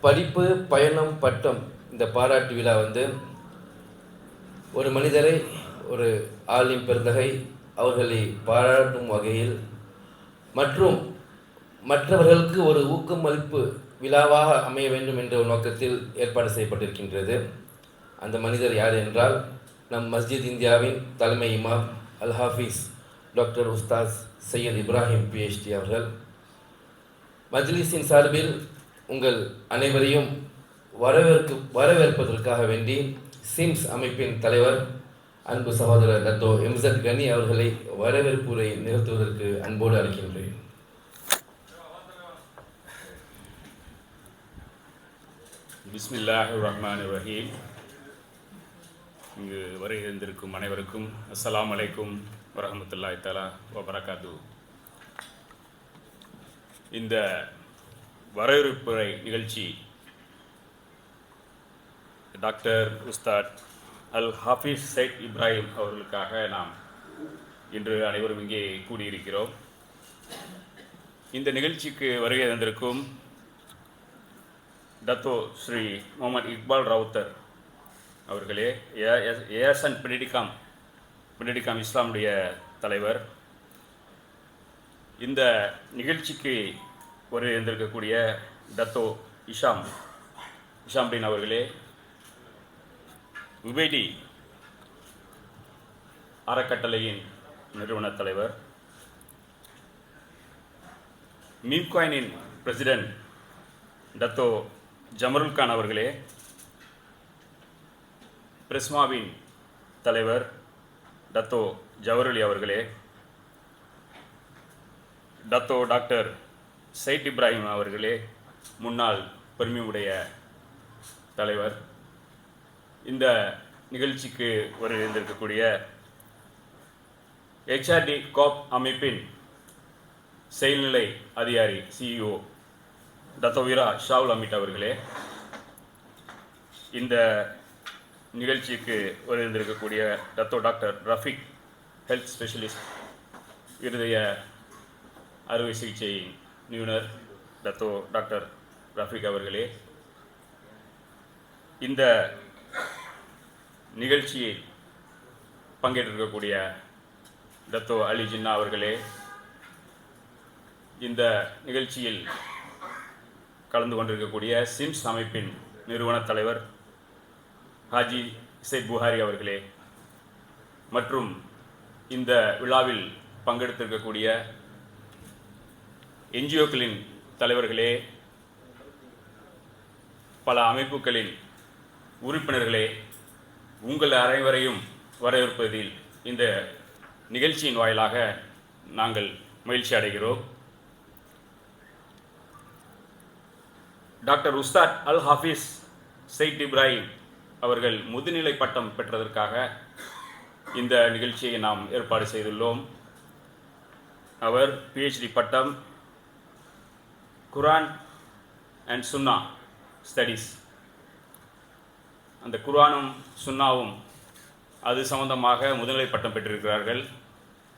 படிப்பு, பயணம், பட்டம் இந்த பாராட்டு விழா ஒரு மனிதரை, ஒரு ஆளின் பெருந்தகை அவர்களை பாராட்டும் வகையில் மற்றும் மற்றவர்களுக்கு ஒரு ஊக்கமளிப்பு விழாவாக அமைய வேண்டும் என்ற ஒரு நோக்கத்தில் ஏற்பாடு செய்யப்பட்டிருக்கின்றது. அந்த மனிதர் யார் என்றால், நம் மஸ்ஜித் இந்தியாவின் தலைமை இமாம் அல் ஹாஃபிஸ் டாக்டர் உஸ்தாஸ் சையத் இப்ராஹிம் PhD அவர்கள். மஜ்லிஸின் சார்பில் உங்கள் அனைவரையும் வரவேற்பதற்காக வேண்டி சிம்ஸ் அமைப்பின் தலைவர் அன்பு சகோதரர் டத்தோ MZ கனி அவர்களை வரவேற்புரை நிகழ்த்துவதற்கு அன்போடு அழைக்கின்றேன். பிஸ்மில்லாஹிர் ரஹ்மானிர் ரஹீம். இங்கு வருகின்றிருக்கும் அனைவருக்கும் அஸ்ஸலாமு அலைக்கும் வரஹ்மத்துல்லாஹி தஆலா வபரகாத்துஹு. இந்த வரவேற்புரை நிகழ்ச்சி டாக்டர் உஸ்தாத் அல் ஹாஃபிஸ் சையத் இப்ராஹிம் அவர்களுக்காக நாம் இன்று அனைவரும் இங்கே கூடியிருக்கிறோம். இந்த நிகழ்ச்சிக்கு வருகை தந்திருக்கும் டத்தோ ஸ்ரீ முகமது இக்பால் ராவுத்தர் அவர்களே, ஏஎஸ்என் பெனடிகாம் இஸ்லாமுடைய தலைவர். இந்த நிகழ்ச்சிக்கு வருகை தந்திருக்கக்கூடிய டத்தோ இஷாம்பின் அவர்களே, உபைடி அறக்கட்டளையின் நிறுவன தலைவர், மீம்காயினின் பிரசிடென்ட் டத்தோ ஜமருல் கான் அவர்களே, பிரிஸ்மாவின் தலைவர் டத்தோ ஜவஹர்லி அவர்களே, டத்தோ டாக்டர் சையத் இப்ராஹிம் அவர்களே, முன்னாள் பெருமையுடைய தலைவர். இந்த நிகழ்ச்சிக்கு வருகின்றிருக்கக்கூடிய HRD கோப் அமைப்பின் செயல்நிலை அதிகாரி CEO டத்தோ வீரா ஷாவுல் அமிட் அவர்களே, இந்த நிகழ்ச்சிக்கு வருகின்றிருக்கக்கூடிய Dato doctor Rafiq health specialist இருதய அறுவை சிகிச்சை நிபுணர் டத்தோ டாக்டர் ரஃபீக் அவர்களே, இந்த நிகழ்ச்சியில் பங்கேற்றிருக்கக்கூடிய டத்தோ அலி ஜின்னா அவர்களே, இந்த நிகழ்ச்சியில் கலந்து கொண்டிருக்கக்கூடிய சிம்ஸ் அமைப்பின் நிறுவன தலைவர் ஹாஜி சையத் புகாரி அவர்களே, மற்றும் இந்த விழாவில் பங்கெடுத்திருக்கக்கூடிய NGOக்களின் தலைவர்களே, பல அமைப்புகளின் உறுப்பினர்களே, உங்கள் அனைவரையும் வரவேற்பதில் இந்த நிகழ்ச்சியின் வாயிலாக நாங்கள் மகிழ்ச்சி அடைகிறோம். டாக்டர் உஸ்தாத் அல் ஹாஃபிஸ் சையத் இப்ராஹிம் அவர்கள் முதுநிலை பட்டம் பெற்றதற்காக இந்த நிகழ்ச்சியை நாம் ஏற்பாடு செய்துள்ளோம். அவர் PhD பட்டம் குர்ஆன் அண்ட் சுன்னா ஸ்டடீஸ், அந்த குர்ஆனும் சுன்னாவும் அது சம்பந்தமாக முதுநிலை பட்டம் பெற்றிருக்கிறார்கள்.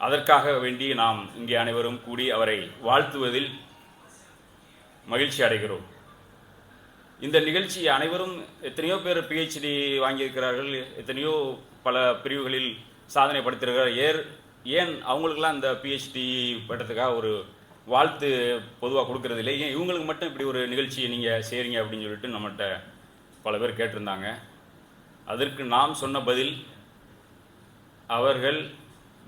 அதற்காக வேண்டி நாம் இங்கே அனைவரும் கூடி அவரை வாழ்த்துவதில் மகிழ்ச்சி அடைகிறோம். இந்த நிகழ்ச்சி அனைவரும் எத்தனையோ பேர் PhD வாங்கியிருக்கிறார்கள், எத்தனையோ பல பிரிவுகளில் சாதனை படுத்திருக்கிறார். ஏன் அவங்களுக்கெல்லாம் இந்த PhD பட்டத்துக்காக ஒரு வாழ்த்து பொதுவாக கொடுக்கறது இல்லை, ஏன் இவங்களுக்கு மட்டும் இப்படி ஒரு நிகழ்ச்சியை நீங்கள் செய்கிறீங்க அப்படின்னு சொல்லிட்டு நம்மகிட்ட பல பேர் கேட்டிருந்தாங்க. அதற்கு நாம் சொன்ன பதில், அவர்கள்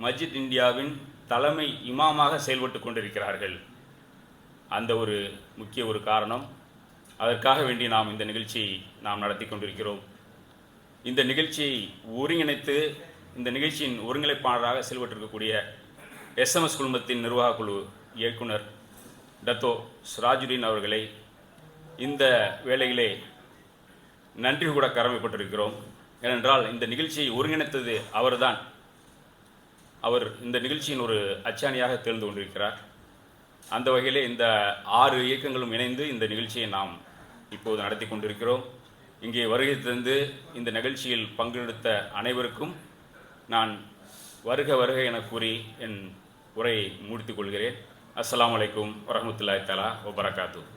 மஸ்ஜித் இந்தியாவின் தலைமை இமாமாக செயல்பட்டு கொண்டிருக்கிறார்கள். அந்த ஒரு முக்கிய ஒரு காரணம். அதற்காக வேண்டி நாம் இந்த நிகழ்ச்சியை நாம் நடத்தி கொண்டிருக்கிறோம். இந்த நிகழ்ச்சியை ஒருங்கிணைத்து இந்த நிகழ்ச்சியின் ஒருங்கிணைப்பாளராக செயல்பட்டிருக்கக்கூடிய SMS குழுமத்தின் நிர்வாக குழு இயக்குனர் டத்தோ சிராஜுதீன் அவர்களை இந்த வேளையிலே நன்றி கூட கடமைப்பட்டிருக்கிறோம். ஏனென்றால் இந்த நிகழ்ச்சியை ஒருங்கிணைத்தது அவர்தான். அவர் இந்த நிகழ்ச்சியின் ஒரு அச்சாணியாக தேர்ந்து கொண்டிருக்கிறார். அந்த வகையிலே இந்த 6 இயக்கங்களும் இணைந்து இந்த நிகழ்ச்சியை நாம் இப்போது நடத்தி கொண்டிருக்கிறோம். இங்கே வருகை தந்து இந்த நிகழ்ச்சியில் பங்கெடுத்த அனைவருக்கும் நான் வருக வருக என கூறி என் உரையை முடித்துக் கொள்கிறேன். அஸ்ஸலாமு அலைக்கும் வரஹ்மத்துல்லாஹி தஆலா வபரகாத்துஹு.